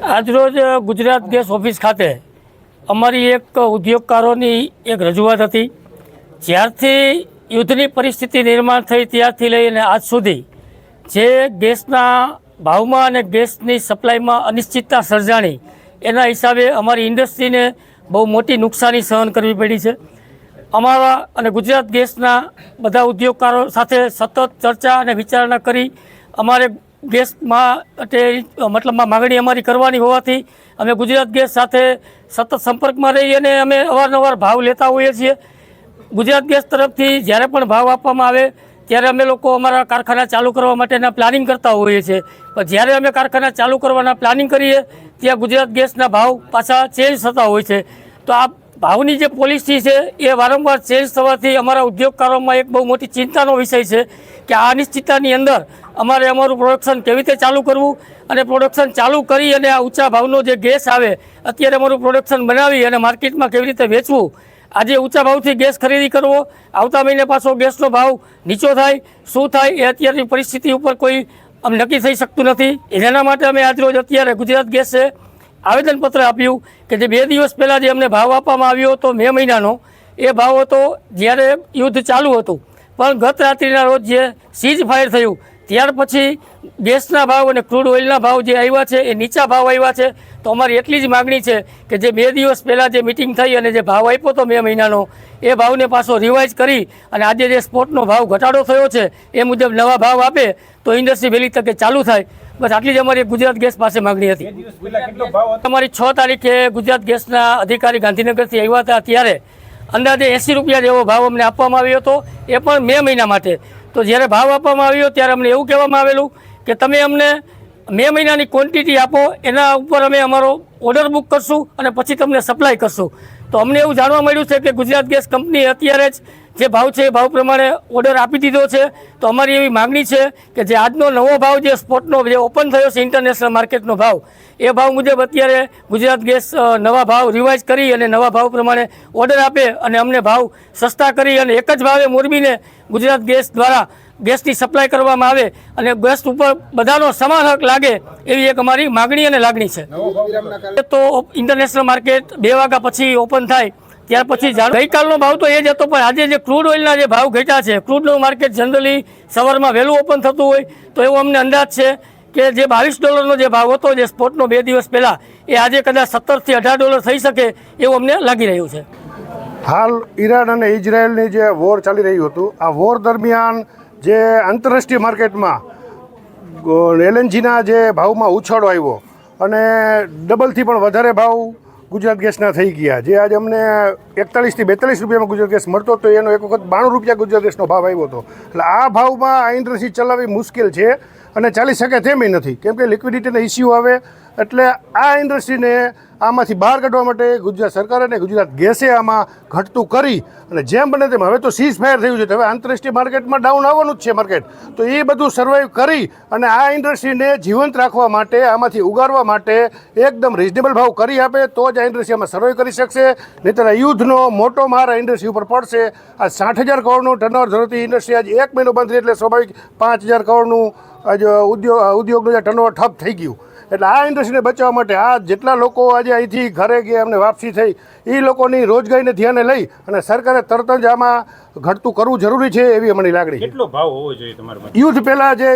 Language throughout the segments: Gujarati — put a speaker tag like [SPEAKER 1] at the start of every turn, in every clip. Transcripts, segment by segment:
[SPEAKER 1] આજરોજ ગુજરાત ગેસ ઓફિસ ખાતે અમારી એક ઉદ્યોગકારોની એક રજૂઆત હતી। જ્યારથી યુદ્ધની પરિસ્થિતિ નિર્માણ થઈ ત્યારથી લઈને આજ સુધી જે ગેસના ભાવમાં અને ગેસની સપ્લાયમાં અનિશ્ચિતતા સર્જાણી એના હિસાબે અમારી ઇન્ડસ્ટ્રીને બહુ મોટી નુકસાની સહન કરવી પડી છે। અમારા અને ગુજરાત ગેસના બધા ઉદ્યોગકારો સાથે સતત ચર્ચા અને વિચારણા કરી અમારે ગેસમાં મતલબમાં માગણી અમારી કરવાની હોવાથી અમે ગુજરાત ગેસ સાથે સતત સંપર્કમાં રહી અને અમે અવારનવાર ભાવ લેતા હોઈએ છીએ। ગુજરાત ગેસ તરફથી જ્યારે પણ ભાવ આપવામાં આવે ત્યારે અમે લોકો અમારા કારખાના ચાલુ કરવા માટેના પ્લાનિંગ કરતા હોઈએ છીએ, પણ જ્યારે અમે કારખાના ચાલુ કરવાના પ્લાનિંગ કરીએ ત્યાં ગુજરાત ગેસના ભાવ પાછા ચેન્જ થતા હોય છે। તો આ ભાવની જે પોલિસી છે એ વારંવાર ચેન્જ થવાથી અમારા ઉદ્યોગકારોમાં એક બહુ મોટી ચિંતાનો વિષય છે કે આ અનિશ્ચિતતાની અંદર અમારે અમારું પ્રોડક્શન કેવી રીતે ચાલુ કરવું અને પ્રોડક્શન ચાલુ કરી અને આ ઊંચા ભાવનો જે ગેસ આવે અત્યારે અમારું પ્રોડક્શન બનાવી અને માર્કેટમાં કેવી રીતે વેચવું। આજે ઊંચા ભાવથી ગેસ ખરીદી કરવો, આવતા મહિને પાછો ગેસનો ભાવ નીચો થાય, શું થાય એ અત્યારની પરિસ્થિતિ ઉપર કોઈ નક્કી થઈ શકતું નથી। એના માટે અમે આજરોજ અત્યારે ગુજરાત ગેસે આવેદનપત્ર આપ્યું કે જે 2 દિવસ પહેલાં જે અમને ભાવ આપવામાં આવ્યો હતો મે મહિનાનો, એ ભાવ હતો જ્યારે યુદ્ધ ચાલુ હતું, પણ ગત રાત્રિના રોજ જે સીઝ ફાયર થયું ત્યાર પછી ગેસના ભાવ અને ક્રૂડ ઓઇલના ભાવ જે આવ્યા છે એ નીચા ભાવ આવ્યા છે। તો અમારી એટલી જ માગણી છે કે જે 2 દિવસ પહેલાં જે મિટિંગ થઈ અને જે ભાવ આપ્યો હતો મે મહિનાનો એ ભાવને પાછો રિવાઇઝ કરી અને આજે જે સ્પોટનો ભાવ ઘટાડો થયો છે એ મુજબ નવા ભાવ આપે તો ઇન્ડસ્ટ્રી વહેલી તકે ચાલુ થાય। બસ આટલી જ અમારી ગુજરાત ગેસ પાસે માગણી હતી। અમારી 6 તારીખે ગુજરાત ગેસના અધિકારી ગાંધીનગરથી આવ્યા હતા, ત્યારે અંદાજે 80 રૂપિયા જેવો ભાવ અમને આપવામાં આવ્યો હતો, એ પણ મે મહિના માટે। તો જ્યારે ભાવ આપવામાં આવ્યો ત્યારે અમને એવું કહેવામાં આવેલું કે તમે અમને મે મહિનાની ક્વોન્ટિટી આપો, એના ઉપર અમે અમારો ઓર્ડર બુક કરશું અને પછી તમને સપ્લાય કરશું। તો અમને એવું જાણવા મળ્યું છે કે ગુજરાત ગેસ કંપની અત્યારે જ જે ભાવ છે એ ભાવ પ્રમાણે ઓર્ડર આપી દીધો છે। તો અમારી એવી માગણી છે કે જે આજનો નવો ભાવ જે સ્પોટનો જે ઓપન થયો છે ઇન્ટરનેશનલ માર્કેટનો ભાવ, એ ભાવ મુજબ અત્યારે ગુજરાત ગેસ નવા ભાવ રિવાઇઝ કરી અને નવા ભાવ પ્રમાણે ઓર્ડર આપે અને અમને ભાવ સસ્તા કરી અને એક જ ભાવે મોરબીને ગુજરાત ગેસ દ્વારા ગેસની સપ્લાય કરવામાં આવે અને ગેસ ઉપર બધાનો સમાન હક લાગે એવી એક અમારી માગણી અને લાગણી છે। તો ઇન્ટરનેશનલ માર્કેટ 2 વાગ્યા પછી ઓપન થાય ત્યાર પછી ગઈકાલનો ભાવ તો એ જ હતો, પણ આજે જે ક્રૂડ ઓઇલના જે ભાવ ઘટ્યા છે, ક્રૂડનું માર્કેટ જનરલી સવારમાં વહેલું ઓપન થતું હોય તો એવો અમને અંદાજ છે કે જે $22નો જે ભાવ હતો જે સ્પોટનો 2 દિવસ પહેલાં, એ આજે કદાચ $17 થી $18 થઈ શકે એવું અમને લાગી રહ્યું છે।
[SPEAKER 2] હાલ ઈરાન અને ઇઝરાયલની જે વોર ચાલી રહ્યું હતું, આ વોર દરમિયાન જે આંતરરાષ્ટ્રીય માર્કેટમાં LNGના જે ભાવમાં ઉછાળો આવ્યો અને ડબલથી પણ વધારે ભાવ ગુજરાત ગેસના થઈ ગયા। જે આજે અમને 41 થી 42 રૂપિયામાં ગુજરાત ગેસ મળતો હતો એનો એક વખત 92 રૂપિયા ગુજરાત ગેસનો ભાવ આવ્યો હતો। એટલે આ ભાવમાં આ ઇન્ડસ્ટ્રી ચલાવવી મુશ્કેલ છે અને ચાલી શકે તેમ નથી, કેમ કે લિક્વિડિટીના ઇસ્યુ આવે। એટલે આ ઇન્ડસ્ટ્રીને આમાંથી બહાર કાઢવા માટે ગુજરાત સરકાર અને ગુજરાત ગેસે આમાં ઘટતું કરી અને જેમ બને તેમ, હવે તો સીઝ ફાયર થયું છે, હવે આંતરરાષ્ટ્રીય માર્કેટમાં ડાઉન આવવાનું જ છે માર્કેટ, તો એ બધું સર્વાઈવ કરી અને આ ઇન્ડસ્ટ્રીને જીવંત રાખવા માટે, આમાંથી ઉગારવા માટે એકદમ રિઝનેબલ ભાવ કરી આપે તો જ આ ઇન્ડસ્ટ્રી આમાં સર્વાઈવ કરી શકશે। નહીંતર યુદ્ધનો મોટો માર આ ઇન્ડસ્ટ્રી ઉપર પડશે। આ 60,000 કરોડનું ટર્નઓવર ધરાવતી ઇન્ડસ્ટ્રી આજે 1 મહિનો બંધ રહી એટલે સ્વાભાવિક 5,000 કરોડનું આજે ઉદ્યોગનું જે ટર્નઓવર ઠપ થઈ ગયું। એટલે આ ઇન્ડસ્ટ્રીને બચાવવા માટે આ જેટલા લોકો આજે અહીંથી ઘરે ગયા એમને વાપસી થઈ, એ લોકોની રોજગારીને ધ્યાને લઈ અને સરકારે તરત જ આમાં ઘટતું કરવું જરૂરી છે એવી અમારી લાગણી।
[SPEAKER 3] કેટલો ભાવ હોવો જોઈએ તમારા
[SPEAKER 2] યુદ્ધ પહેલાં જે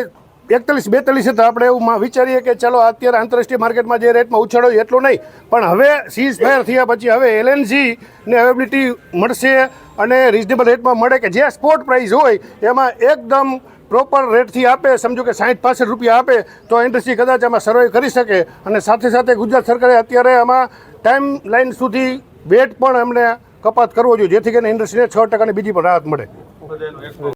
[SPEAKER 2] 41-42 હતા, આપણે એવું વિચારીએ કે ચલો અત્યારે આંતરરાષ્ટ્રીય માર્કેટમાં જે રેટમાં ઉછાળો એટલો નહીં, પણ હવે સીઝ ફાયર થયા પછી હવે LNGને અવેબિલિટી મળશે અને રિઝનેબલ રેટમાં મળે કે જે સ્પોટ પ્રાઇસ હોય એમાં એકદમ પ્રોપર રેટથી આપે, સમજો કે 60-65 રૂપિયા આપે તો ઇન્ડસ્ટ્રી કદાચ આમાં સર્વાઈવ કરી શકે। અને સાથે સાથે ગુજરાત સરકારે અત્યારે આમાં ટાઈમ લાઈન સુધી વેટ પણ એમને કપાત કરવો જોઈએ, જેથી કરીને ઇન્ડસ્ટ્રીને 6% બીજી પણ રાહત મળે।